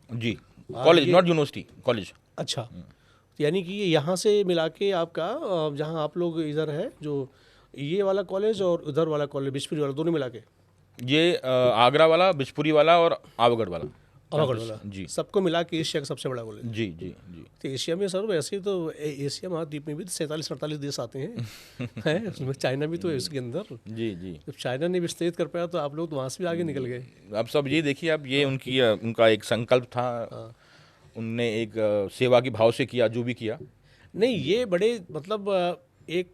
जी, कॉलेज, नॉट यूनिवर्सिटी, कॉलेज। अच्छा, यानी कि ये यहाँ से मिला के आपका, जहाँ आप लोग इधर है, जो ये वाला कॉलेज और उधर वाला कॉलेज बिजपुरी वाला, दोनों मिला के ये आगरा वाला, बिजपुरी वाला और आवागढ़ वाला। आवागढ़ वाला, जी, सबको मिला के एशिया का सबसे बड़ा कॉलेज। जी जी जी। तो एशिया में सर वैसे तो एशिया महाद्वीप में भी 47-48 देश आते हैं हैं, उसमें चाइना भी तो है उसके अंदर। जी जी। जब चाइना ने विस्तृत कर पाया तो आप लोग तो वहाँ से भी आगे निकल गए। अब सब ये देखिए, अब ये उनका एक संकल्प था। उनने एक सेवा की भाव से किया जो भी किया। नहीं, ये बड़े मतलब एक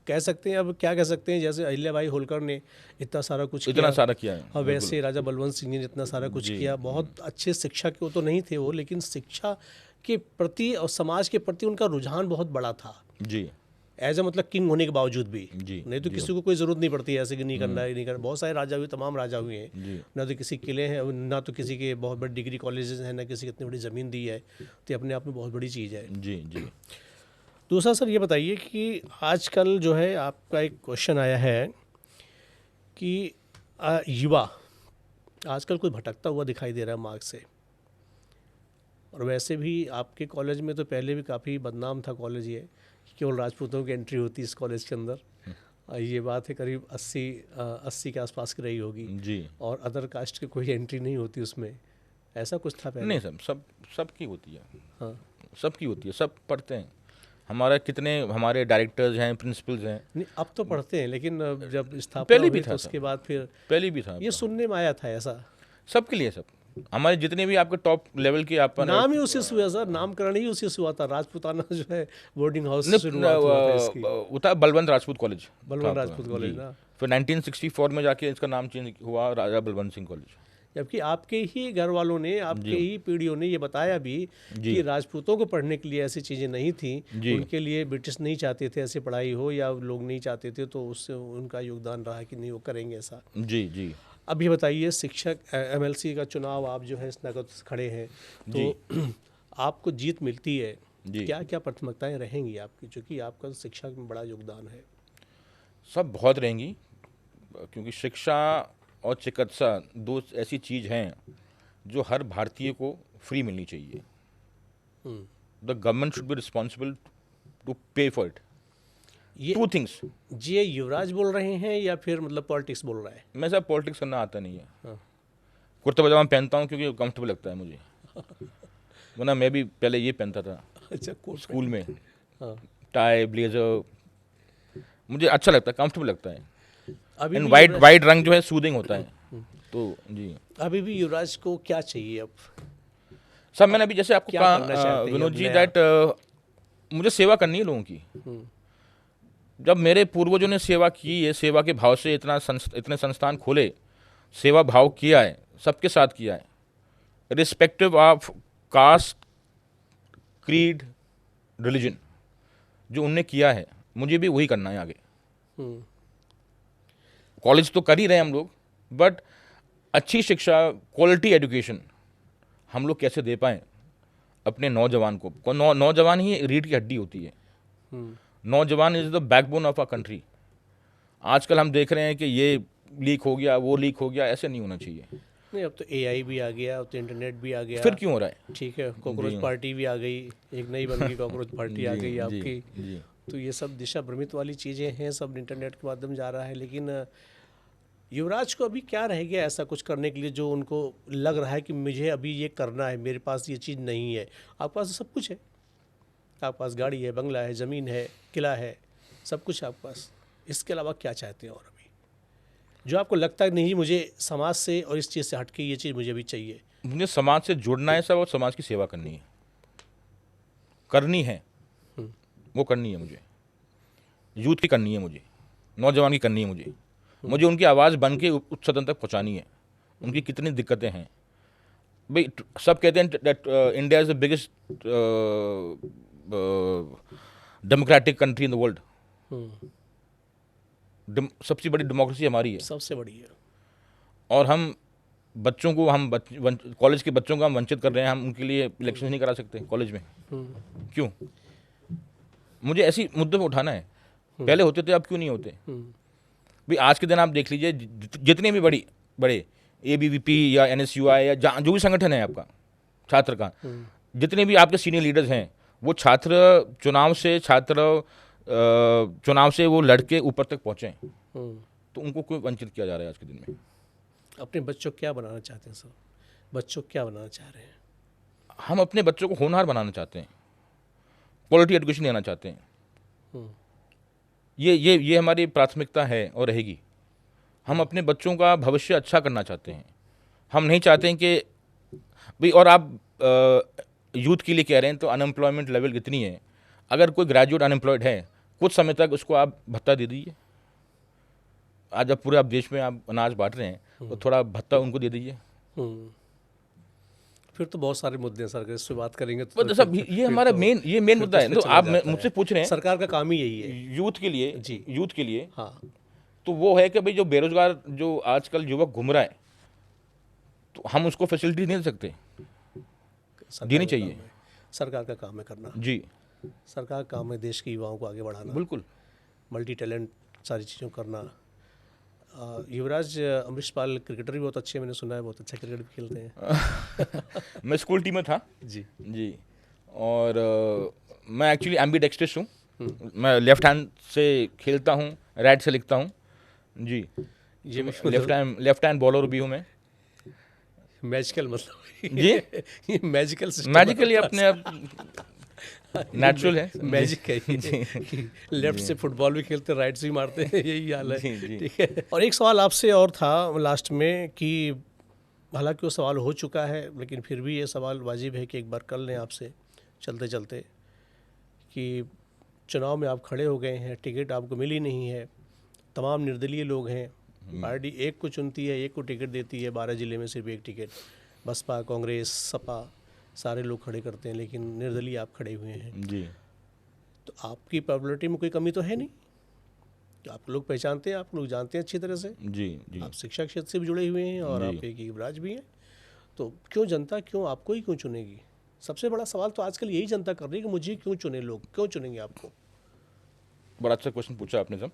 कह सकते हैं, अब क्या कह सकते हैं, जैसे अहिल्याबाई होलकर ने इतना सारा कुछ इतना सारा किया है। हाँ, वैसे राजा बलवंत सिंह ने इतना सारा कुछ किया। बहुत अच्छे शिक्षा के वो तो नहीं थे वो, लेकिन शिक्षा के प्रति और समाज के प्रति उनका रुझान बहुत बड़ा था। जी। एज ए मतलब किंग होने के बावजूद भी। जी। नहीं तो किसी को कोई ज़रूरत नहीं पड़ती है ऐसे कि नहीं करना है, नहीं करना। बहुत सारे राजा हुए, तमाम राजा हुए हैं, ना तो किसी किले हैं, ना तो किसी के बहुत बड़े डिग्री कॉलेजेस हैं, ना किसी की इतनी बड़ी ज़मीन दी है, तो अपने आप में बहुत बड़ी चीज़ है। जी जी। दूसरा सर ये बताइए कि आजकल जो है आपका एक क्वेश्चन आया है कि युवा आजकल कोई भटकता हुआ दिखाई दे रहा है मार्ग से, और वैसे भी आपके कॉलेज में तो पहले भी काफ़ी बदनाम था कॉलेज ये, केवल राजपूतों की एंट्री होती है इस कॉलेज के अंदर। ये बात है करीब 80 के आसपास की रही होगी जी। और अदर कास्ट की कोई एंट्री नहीं होती उसमें, ऐसा कुछ था पहले? नहीं सर, सबकी होती है। हाँ, सबकी होती है, सब पढ़ते हैं। हमारा कितने हमारे डायरेक्टर्स हैं, प्रिंसिपल्स हैं। नहीं, अब तो पढ़ते हैं, लेकिन जब स्थापना पहले भी हुई था तो उसके बाद फिर पहले भी था ये सुनने में आया था ऐसा। सबके लिए, सब हमारे जितने भी आपके टॉप लेवल के आप नाम ही उसी से हुआ सर, नामकरण ही उसी से हुआ था। राजपूताना जो है बोर्डिंग हाउस से न- शुरुआत हुआ था इसकी। वो था बलवंत राजपूत कॉलेज, बलवंत था, राजपूत कॉलेज जी। ना। फिर 1964 में जाके इसका नाम चेंज हुआ राजा बलवंत सिंह कॉलेज। जबकि आपके ही घर वालों ने, आपके ही पीढ़ियों ने ये बताया भी जी। कि राजपूतों को पढ़ने के लिए ऐसी चीज़ें नहीं थी। जी। उनके लिए ब्रिटिश नहीं चाहते थे ऐसी पढ़ाई हो, या लोग नहीं चाहते थे, तो उससे उनका योगदान रहा कि नहीं वो करेंगे ऐसा। जी जी अब ये बताइए, शिक्षक एमएलसी का चुनाव आप जो है इस नगद खड़े हैं, तो आपको जीत मिलती है, जी। क्या क्या प्राथमिकताएं रहेंगी आपकी, चूँकि आपका शिक्षा में बड़ा योगदान है? सब बहुत रहेंगी, क्योंकि शिक्षा और चिकित्सा दो ऐसी चीज़ हैं जो हर भारतीय को फ्री मिलनी चाहिए। The government should be responsible to pay for it. ये टू थिंग्स। जी, ये युवराज बोल रहे हैं या फिर मतलब पॉलिटिक्स बोल रहा है? मैं सब पॉलिटिक्स करना आता नहीं है। हाँ। कुर्ता पजामा पहनता हूँ क्योंकि कंफर्टेबल लगता है मुझे, वरना मैं भी पहले ये पहनता था अच्छा, स्कूल में, हाँ। टाई ब्लेजर, मुझे अच्छा लगता है, कंफर्टेबल लगता है। अभी एंड भी वाइट युवराज- वाइट रंग जो है सूदिंग होता है। तो जी अभी भी युवराज को क्या चाहिए अब? सर, मैंने अभी जैसे आपको क्या कहा करना चाहते हैं विनोद अब जी, नया? दैट मुझे सेवा करनी है लोगों की। जब मेरे पूर्वजों ने सेवा की है, सेवा के भाव से इतने संस्थान खोले, सेवा भाव किया है, सबके साथ किया है, respective of caste, creed, religion, जो उनने किया है मुझे भी वही करना है आगे। हम्म, कॉलेज तो कर ही रहे हैं हम लोग, बट अच्छी शिक्षा, क्वालिटी एजुकेशन हम लोग कैसे दे पाएं अपने नौजवान को। नौजवान ही रीढ़ की हड्डी होती है। नौजवान is the backbone of our country. आजकल हम देख रहे हैं कि ये लीक हो गया, वो लीक हो गया, ऐसे नहीं होना चाहिए। नहीं, अब तो एआई भी आ गया, अब तो इंटरनेट भी आ गया। फिर क्यों हो रहा है? ठीक है, कॉकरोच जी। पार्टी भी आ गई, एक नई बन गई कॉकरोच पार्टी आ जी, गई जी, आपकी। जी। तो ये सब दिशा भ्रमित वाली चीज़ें हैं, सब इंटरनेट के माध्यम जा रहा है। लेकिन युवराज को अभी क्या रह गया ऐसा कुछ करने के लिए जो उनको लग रहा है कि मुझे अभी ये करना है, मेरे पास ये चीज़ नहीं है? आपके पास तो सब कुछ है, आपके पास गाड़ी है, बंगला है, ज़मीन है, किला है, सब कुछ है आपके पास। इसके अलावा क्या चाहते हैं और अभी, जो आपको लगता है नहीं मुझे समाज से और इस चीज़ से हट के ये चीज़ मुझे अभी चाहिए? मुझे समाज से जुड़ना है सब, और समाज की सेवा करनी है, करनी है, वो करनी है मुझे। यूथ की करनी है मुझे, नौजवान की करनी है मुझे उनकी आवाज़ बन के उच्च सदन तक पहुंचानी है। उनकी कितनी दिक्कतें हैं भाई। सब कहते हैं that India is the biggest democratic country in the world. सबसे बड़ी डेमोक्रेसी हमारी है, सबसे बड़ी है। और हम बच्चों को, कॉलेज के बच्चों को हम वंचित कर रहे हैं। हम उनके लिए इलेक्शन नहीं करा सकते कॉलेज में, क्यों? मुझे ऐसी मुद्दे पे उठाना है। पहले होते थे, अब क्यों नहीं होते? भाई आज के दिन आप देख लीजिए, जितने भी बड़े ABVP या NSUI या जो भी संगठन है आपका छात्र का, जितने भी आपके सीनियर लीडर्स हैं, वो चुनाव से वो लड़के ऊपर तक पहुंचे, तो उनको क्यों वंचित किया जा रहा है आज के दिन में? अपने बच्चों को क्या बनाना चाहते हैं सर? बच्चों को क्या बनाना चाह रहे हैं? हम अपने बच्चों को होनहार बनाना चाहते हैं, क्वालिटी एजुकेशन देना चाहते हैं। ये हमारी प्राथमिकता है और रहेगी। हम अपने बच्चों का भविष्य अच्छा करना चाहते हैं। हम नहीं चाहते हैं कि भाई, और आप यूथ के लिए कह रहे हैं तो अनएम्प्लॉयमेंट लेवल कितनी है। अगर कोई ग्रेजुएट अनएम्प्लॉयड है, कुछ समय तक उसको आप भत्ता दे दीजिए। आज जब पूरे आप देश में आप अनाज बांट रहे हैं, तो थोड़ा भत्ता उनको दे दीजिए। फिर तो बहुत सारे मुद्दे हैं सर, अगर इस पे बात करेंगे तो मतलब सब ये हमारा मेन मुद्दा है। तो आप मुझसे पूछ रहे हैं, सरकार का काम ही यही है यूथ के लिए जी। यूथ के लिए, हाँ, तो वो है कि भाई जो बेरोजगार, जो आजकल युवक घूम रहा है, तो हम उसको फैसिलिटी नहीं दे सकते, देनी चाहिए। सरकार का काम है करना जी, सरकार का काम है देश के युवाओं को आगे बढ़ाना, बिल्कुल। मल्टी टैलेंट सारी चीज़ों को करना। युवराज अमृतपाल क्रिकेटर भी बहुत अच्छे, मैंने सुना है बहुत अच्छा क्रिकेट भी खेलते हैं। मैं स्कूल टीम में था जी जी, और मैं एक्चुअली एम्बीडेक्स्ट्रस हूँ। मैं लेफ्ट हैंड से खेलता हूँ, राइट से लिखता हूँ जी। ये लेफ्ट हैंड बॉलर भी हूँ मैं। मैजिकल मतलब जी ये मैजिकल सिस्टम मैजिकली अपने आप नेचुरल है, मैजिक है ये कि लेफ्ट से फुटबॉल भी खेलते राइट से भी मारते हैं, यही हाल है। ठीक है। और एक सवाल आपसे और था लास्ट में कि हालांकि वो सवाल हो चुका है लेकिन फिर भी ये सवाल वाजिब है कि एक बार कर लें आपसे चलते चलते कि चुनाव में आप खड़े हो गए हैं, टिकट आपको मिली नहीं है, तमाम निर्दलीय लोग हैं, पार्टी एक को चुनती है, एक को टिकट देती है, 12 ज़िले में सिर्फ एक टिकट, बसपा, कांग्रेस, सपा सारे लोग खड़े करते हैं लेकिन निर्दलीय आप खड़े हुए हैं। जी। तो आपकी पॉपुलरिटी में कोई कमी तो है नहीं? आप लोग पहचानते हैं, आप लोग जानते हैं अच्छी तरह से, जी। जी। आप शिक्षा क्षेत्र से भी जुड़े हुए हैं और जी। आप एक युवराज भी हैं, तो क्यों जनता क्यों आपको ही क्यों चुनेगी? सबसे बड़ा सवाल तो आजकल यही जनता कर रही है कि मुझे क्यों चुने लोग, क्यों चुनेंगे आपको? बड़ा अच्छा क्वेश्चन पूछा आपने सब।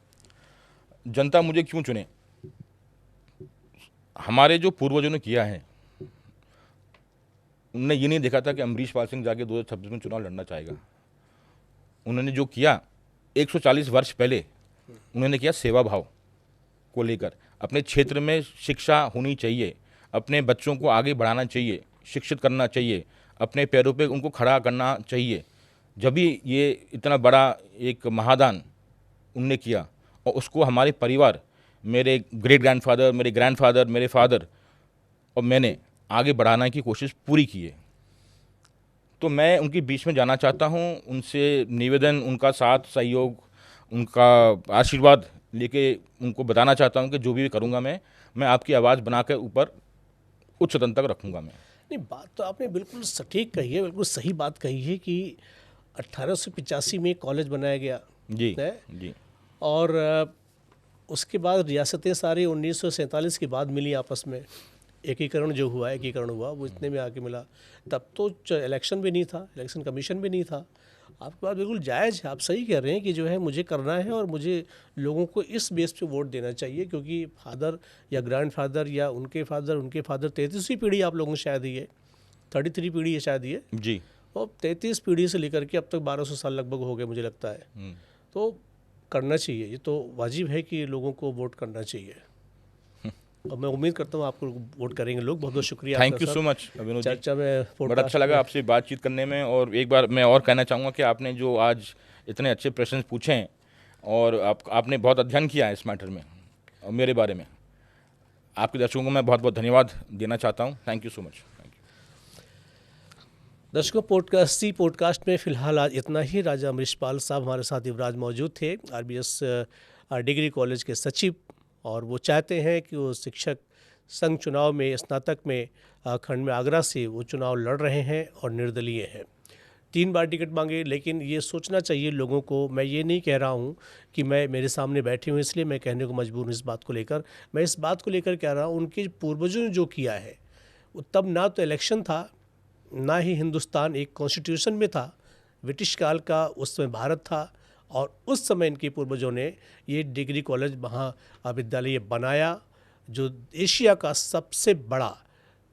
जनता मुझे क्यों चुने? हमारे जो पूर्वजों ने किया है, उनने ये नहीं देखा था कि अमरीश पाल सिंह जाके 2026 में चुनाव लड़ना चाहेगा। उन्होंने जो किया 140 वर्ष पहले, उन्होंने किया सेवा भाव को लेकर। अपने क्षेत्र में शिक्षा होनी चाहिए, अपने बच्चों को आगे बढ़ाना चाहिए, शिक्षित करना चाहिए, अपने पैरों पे उनको खड़ा करना चाहिए। जब भी ये इतना बड़ा एक महादान उनने किया और उसको हमारे परिवार, मेरे ग्रेट ग्रैंडफादर, मेरे ग्रैंडफादर, मेरे फादर और मैंने आगे बढ़ाने की कोशिश पूरी की है। तो मैं उनके बीच में जाना चाहता हूँ, उनसे निवेदन, उनका साथ सहयोग, उनका आशीर्वाद लेके उनको बताना चाहता हूँ कि जो भी करूँगा मैं आपकी आवाज़ बना कर ऊपर उच्च सदन तक रखूँगा मैं। नहीं, बात तो आपने बिल्कुल सटीक कही है, बिल्कुल सही बात कही है कि 1885 में कॉलेज बनाया गया जी है जी। और उसके बाद रियासतें सारी 1947 के बाद मिली आपस में, एकीकरण हुआ वो इतने में आके मिला। तब तो इलेक्शन भी नहीं था, इलेक्शन कमीशन भी नहीं था। आपकी बात बिल्कुल जायज़ है, आप सही कह रहे हैं कि जो है मुझे करना है और मुझे लोगों को इस बेस पे वोट देना चाहिए क्योंकि फादर या ग्रैंडफादर या उनके फादर 33वीं पीढ़ी आप लोगों ने शायद ये 33 पीढ़ी है शायद ये, जी। और 33 पीढ़ी से लेकर के अब तक 1200 साल लगभग हो गए मुझे लगता है। तो करना चाहिए, ये तो वाजिब है कि लोगों को वोट करना चाहिए और मैं उम्मीद करता हूँ आपको वोट करेंगे लोग। बहुत बहुत शुक्रिया। Thank you so much Abhinav ji. चर्चा में बड़ा अच्छा लगा आपसे बातचीत करने में। और एक बार मैं और कहना चाहूँगा कि आपने जो आज इतने अच्छे प्रश्न पूछे हैं और आपने बहुत अध्ययन किया है इस मैटर में और मेरे बारे में, आपके दर्शकों को मैं बहुत बहुत धन्यवाद देना चाहता हूँ। Thank you so much. दर्शकों, पॉडकास्ट में फ़िलहाल आज इतना ही। राजा अमरीश पाल साहब हमारे साथ युवराज मौजूद थे, RBS डिग्री कॉलेज के सचिव, और वो चाहते हैं कि वो शिक्षक संघ चुनाव में स्नातक में खंड में आगरा से वो चुनाव लड़ रहे हैं और निर्दलीय हैं। 3 बार टिकट मांगे, लेकिन ये सोचना चाहिए लोगों को। मैं ये नहीं कह रहा हूँ कि मैं मेरे सामने बैठे हूँ इसलिए मैं कहने को मजबूर हूँ इस बात को लेकर। मैं इस बात को लेकर कह रहा हूँ उनके पूर्वजों ने जो किया है, तब ना तो इलेक्शन था, ना ही हिंदुस्तान एक कॉन्स्टिट्यूशन में था, ब्रिटिश काल का उस समय भारत था, और उस समय इनके पूर्वजों ने ये डिग्री कॉलेज महाविद्यालय बनाया जो एशिया का सबसे बड़ा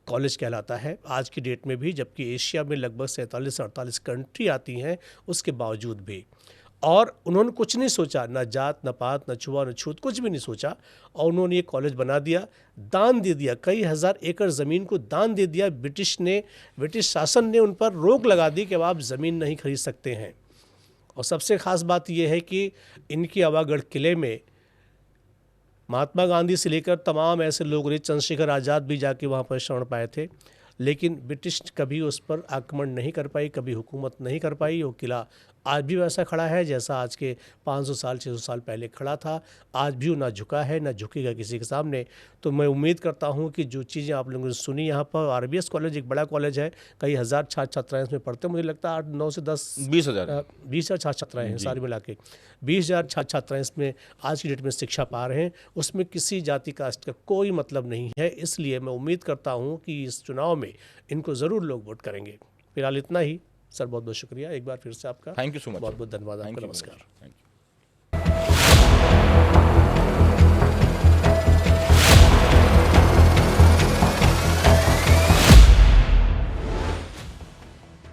कॉलेज कहलाता है आज की डेट में भी, जबकि एशिया में लगभग 47-48 कंट्री आती हैं उसके बावजूद भी। और उन्होंने कुछ नहीं सोचा, ना जात, ना पात, ना छुआ, ना छूत, कुछ भी नहीं सोचा, और उन्होंने ये कॉलेज बना दिया, दान दे दिया, कई हज़ार एकड़ ज़मीन को दान दे दिया। ब्रिटिश शासन ने उन पर रोक लगा दी कि अब आप ज़मीन नहीं खरीद सकते हैं। और सबसे ख़ास बात यह है कि इनकी आवागढ़ किले में महात्मा गांधी से लेकर तमाम ऐसे लोग रहे, चंद्रशेखर आज़ाद भी जाके वहाँ पर शरण पाए थे, लेकिन ब्रिटिश कभी उस पर आक्रमण नहीं कर पाई, कभी हुकूमत नहीं कर पाई। वो किला आज भी वैसा खड़ा है जैसा आज के 500 साल 600 साल पहले खड़ा था। आज भी वो ना झुका है, ना झुकेगा किसी के सामने। तो मैं उम्मीद करता हूँ कि जो चीज़ें आप लोगों ने सुनी यहाँ पर, RBS कॉलेज एक बड़ा कॉलेज है, कई हज़ार छात्र छात्राएँ इसमें पढ़ते हैं, मुझे लगता है 8-9 से 20,000 छात्र छात्राएँ हैं सारी मिला के। 20,000 छात्र छात्राएँ इसमें आज की डेट में शिक्षा पा रहे हैं। उसमें किसी जाति कास्ट का कोई मतलब नहीं है, इसलिए मैं उम्मीद करता हूँ कि इस चुनाव में इनको ज़रूर लोग वोट करेंगे। फिलहाल इतना ही सर, बहुत बहुत शुक्रिया एक बार फिर से आपका। Thank you so much. बहुत बहुत धन्यवाद आपका। नमस्कार। Thank you.